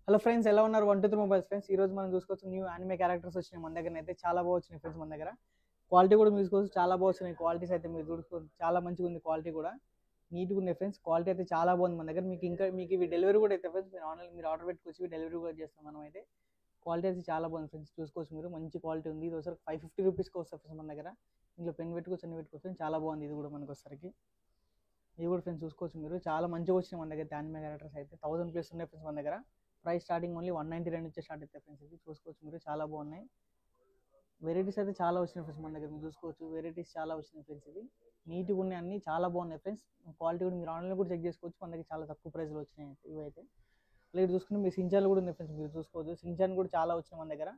Hello friends, ఎలా ఉన్నారు? 123 mobiles friends. ఈ రోజు మనం చూసుకోవచ్చు న్యూ యానిమే క్యారెక్టర్స్ వచ్చినాయి మన దగ్గర అయితే. చాలా బాగా వచ్చినాయి ఫ్రెండ్స్ మన దగ్గర. క్వాలిటీ కూడా మీరు చూసుకోవచ్చు, చాలా బాగా వచ్చినాయి. క్వాలిటీస్ అయితే మీరు చూసుకోవచ్చు, చాలా మంచిగా ఉంది క్వాలిటీ కూడా. నీట్గా ఉన్నాయి ఫ్రెండ్స్. క్వాలిటీ అయితే చాలా బాగుంది మన దగ్గర. మీకు ఇవి డెలివరీ కూడా అయితే ఫ్రెండ్స్. మీరు ఆర్డర్ పెట్టుకోవచ్చు, డెలివరీ కూడా చేస్తాం మనం అయితే. క్వాలిటీ అయితే చాలా బాగుంది ఫ్రెండ్స్. చూసుకోవచ్చు మీరు, మంచి క్వాలిటీ ఉంది. ఇది ఒకసారి 550 రూపీస్కి వస్తుంది ఫ్రెండ్స్ మన దగ్గర. ఇంట్లో పెన్ పెట్టుకోవచ్చు, అన్ని పెట్టుకోవచ్చు. చాలా బాగుంది ఇది కూడా మనకు వచ్చేసరికి. ఇది కూడా ఫ్రెండ్స్ చూసుకోవచ్చు మీరు, చాలా మంచిగా వచ్చినాయి మన దగ్గర యానిమే క్యారెక్టర్స్ అయితే. 1000+ ఉన్నాయి ఫ్రెండ్స్ మన దగ్గర. ప్రైస్ స్టార్టింగ్ ఓన్లీ 199 నుంచి స్టార్ట్ అవుతాయి ఫ్రెండ్స్. ఇది చూసుకోవచ్చు మీరు, చాలా బాగున్నాయి. వెరైటీస్ అయితే చాలా వచ్చినాయి ఫ్రెండ్స్ మన దగ్గర. మీరు చూసుకోవచ్చు వెరైటీస్ చాలా వచ్చినాయి ఫ్రెండ్స్. ఇది నీట్గా ఉన్నాయి, అన్ని చాలా బాగున్నాయి ఫ్రెండ్స్. క్వాలిటీ కూడా మీరు ఆన్లైన్లో కూడా చెక్ చేసుకోవచ్చు. మన దగ్గర చాలా తక్కువ ప్రైస్లో వచ్చినాయి ఇవైతే. ప్లేట్ చూసుకుంటే మీరు సించాన్లు కూడా ఉన్నాయి ఫ్రెండ్స్. మీరు చూసుకోవచ్చు సించాన్ కూడా చాలా వచ్చినాయి మన దగ్గర.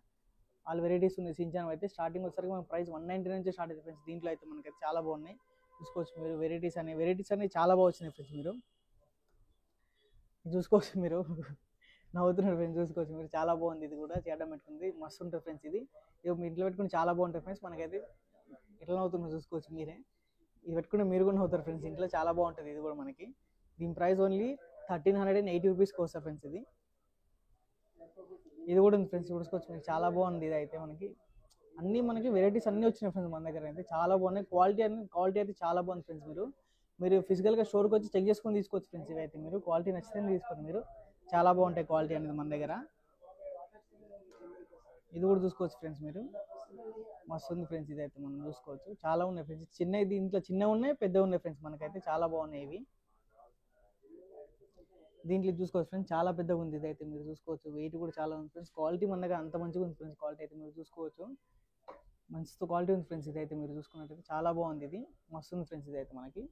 ఆల్ వెరైటీస్ ఉన్నాయి సించాన్ అయితే. స్టార్టింగ్ వచ్చేసరికి మన ప్రైస్ 190 నుంచి స్టార్ట్ అవుతుంది ఫ్రెండ్స్. దీంట్లో అయితే మనకైతే చాలా బాగున్నాయి. చూసుకోవచ్చు మీరు, వెరైటీస్ అనేవి చాలా బాగా వచ్చినాయి ఫ్రెండ్స్. మీరు చూసుకోవచ్చు మీరు నవ్వుతున్నారు ఫ్రెండ్స్. చూసుకోవచ్చు మీరు, చాలా బాగుంది. ఇది కూడా చేయడం పెట్టుకుంది, మస్తు ఉంటుంది ఫ్రెండ్స్. ఇది మీ ఇంట్లో పెట్టుకుని చాలా బాగుంటుంది ఫ్రెండ్స్. మనకైతే ఎట్లా నవ్వుతున్నారు చూసుకోవచ్చు మీరే. ఇది పెట్టుకుంటే మీరు కూడా నవ్వుతారు ఫ్రెండ్స్. ఇంట్లో చాలా బాగుంటుంది ఇది కూడా మనకి. దీని ప్రైస్ ఓన్లీ 1380 రూపీస్కి వస్తుంది ఫ్రెండ్స్. ఇది కూడా ఉంది ఫ్రెండ్స్. చూసుకోవచ్చు మీరు, చాలా బాగుంది ఇది అయితే. మనకి వెరైటీస్ అన్నీ వచ్చినాయి ఫ్రెండ్స్ మన దగ్గర అయితే. చాలా బాగున్నాయి. క్వాలిటీ అయితే చాలా బాగుంది ఫ్రెండ్స్. మీరు ఫిజికల్గా స్టోర్కి వచ్చి చెక్ చేసుకొని తీసుకోవచ్చు ఫ్రెండ్స్. ఇవైతే మీరు క్వాలిటీ నచ్చితే తీసుకోండి మీరు. చాలా బాగుంటాయి క్వాలిటీ అనేది మన దగ్గర. ఇది కూడా చూసుకోవచ్చు ఫ్రెండ్స్ మీరు, మస్తు ఉంది ఫ్రెండ్స్. ఇదైతే మనం చూసుకోవచ్చు, చాలా ఉన్నాయి ఫ్రెండ్స్. దీంట్లో చిన్నవి ఉన్నాయి, పెద్దవి ఉన్నాయి ఫ్రెండ్స్. మనకైతే చాలా బాగున్నాయి ఇవి. దీంట్లో చూసుకోవచ్చు ఫ్రెండ్స్, చాలా పెద్దగా ఉంది ఇదైతే. మీరు చూసుకోవచ్చు, వెయిట్ కూడా చాలా ఉంది ఫ్రెండ్స్. క్వాలిటీ మన దగ్గర అంత మంచిగా ఉంది ఫ్రెండ్స్. క్వాలిటీ అయితే మీరు చూసుకోవచ్చు, మంచి క్వాలిటీ ఉంది ఫ్రెండ్స్. ఇదైతే మీరు చూసుకున్నట్టయితే చాలా బాగుంది. ఇది మస్తు ఉంది ఫ్రెండ్స్. ఇదైతే మనకి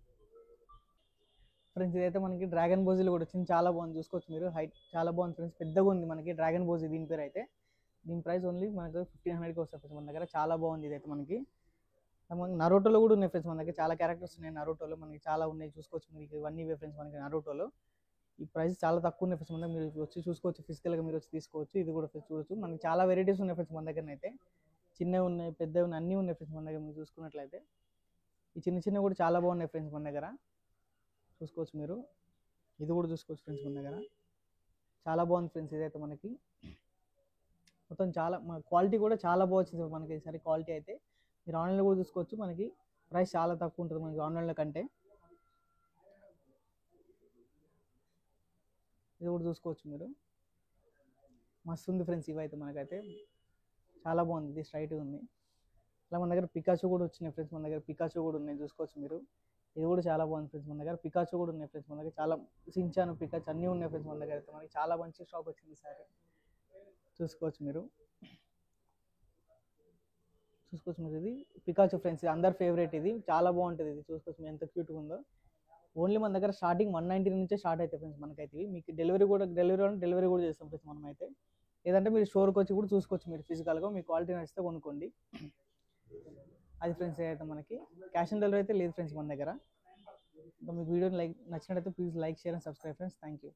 ఫ్రెండ్స్, ఇదైతే మనకి డ్రాగన్ బోజీలు కూడా వచ్చింది. చాలా బాగుంది, చూసుకోవచ్చు మీరు. హైట్ చాలా బాగుంది ఫ్రెండ్స్, పెద్దగా ఉంది మనకి డ్రాగన్ బోజీ. దీని పేరు అయితే, దీని ప్రైస్ ఓన్లీ మనకు 1500కి వస్తుంది ఫ్రెండ్స్ మన దగ్గర. చాలా బాగుంది ఇదైతే మనకి. నరోటోలో కూడా ఉన్నాయి ఫ్రెండ్స్ మన దగ్గర. చాలా క్యారెక్టర్స్ ఉన్నాయి నరోటోలో మనకి, చాలా ఉన్నాయి. చూసుకోవచ్చు మీరు, ఇవన్నీ ఫ్రెండ్స్ మనకి నరోటోలో. ఈ ప్రైస్ చాలా తక్కువ ఉన్నాయి ఫ్రెండ్స్ మన దగ్గర. మీరు వచ్చి చూసుకోవచ్చు, ఫిజికల్గా మీరు వచ్చి తీసుకోవచ్చు. ఇది కూడా చూడవచ్చు, మనకి చాలా వెరైటీస్ ఉన్నాయి ఫ్రెండ్స్ మన దగ్గర అయితే. చిన్నవి ఉన్నాయి, పెద్దవి ఉన్నాయి, అన్నీ ఉన్నాయి ఫ్రెండ్స్ మన దగ్గర. మీరు చూసుకున్నట్లయితే ఈ చిన్న కూడా చాలా బాగున్నాయి ఫ్రెండ్స్ మన దగ్గర. చూసుకోవచ్చు మీరు, ఇది కూడా చూసుకోవచ్చు ఫ్రెండ్స్ మన దగ్గర. చాలా బాగుంది ఫ్రెండ్స్. ఇదైతే మనకి మొత్తం చాలా క్వాలిటీ కూడా చాలా బాగా వచ్చింది మనకి. సరే క్వాలిటీ అయితే మీరు ఆన్లైన్లో కూడా చూసుకోవచ్చు. మనకి ప్రైస్ చాలా తక్కువ ఉంటుంది మనకి ఆన్లైన్లో కంటే. ఇది కూడా చూసుకోవచ్చు మీరు, మస్తు ఉంది ఫ్రెండ్స్. ఇవైతే మనకైతే చాలా బాగుంది. ఇది స్ట్రైట్గా ఉంది. అలా మన దగ్గర పికాచో కూడా వచ్చినాయి ఫ్రెండ్స్ మన దగ్గర. పికాచో కూడా ఉన్నాయి, చూసుకోవచ్చు మీరు. ఇది కూడా చాలా బాగుంది ఫ్రెండ్స్ మన దగ్గర. పికాచో కూడా ఉన్నాయి ఫ్రెండ్స్ మన దగ్గర. చాలా సించాను, పికాచో అన్నీ ఉన్నాయి ఫ్రెండ్స్ మన దగ్గర అయితే. మనకి చాలా మంచి స్టాక్ వచ్చింది ఈసారి. చూసుకోవచ్చు మీరు, ఇది పికాచో ఫ్రెండ్స్. ఇది అందరి ఫేవరెట్. ఇది చాలా బాగుంటుంది. ఇది చూసుకోవచ్చు మీరు, ఎంత క్యూట్గా ఉందో. ఓన్లీ మన దగ్గర స్టార్టింగ్ 190 నుంచే స్టార్ట్ అవుతాయి ఫ్రెండ్స్ మనకైతే. మీకు డెలివరీ కూడా చేస్తాం ఫ్రెండ్స్ మనం అయితే. లేదంటే మీరు స్టోర్కి వచ్చి కూడా చూసుకోవచ్చు మీరు ఫిజికల్గా. మీ క్వాలిటీ నచ్చితే కొనుక్కోండి. అది ఫ్రెండ్స్ అయితే మనకి క్యాష్ ఆన్ డెలివరీ అయితే లేదు ఫ్రెండ్స్ మన దగ్గర. మీకు వీడియో నచ్చినట్టయితే please like, share and subscribe friends. Thank you.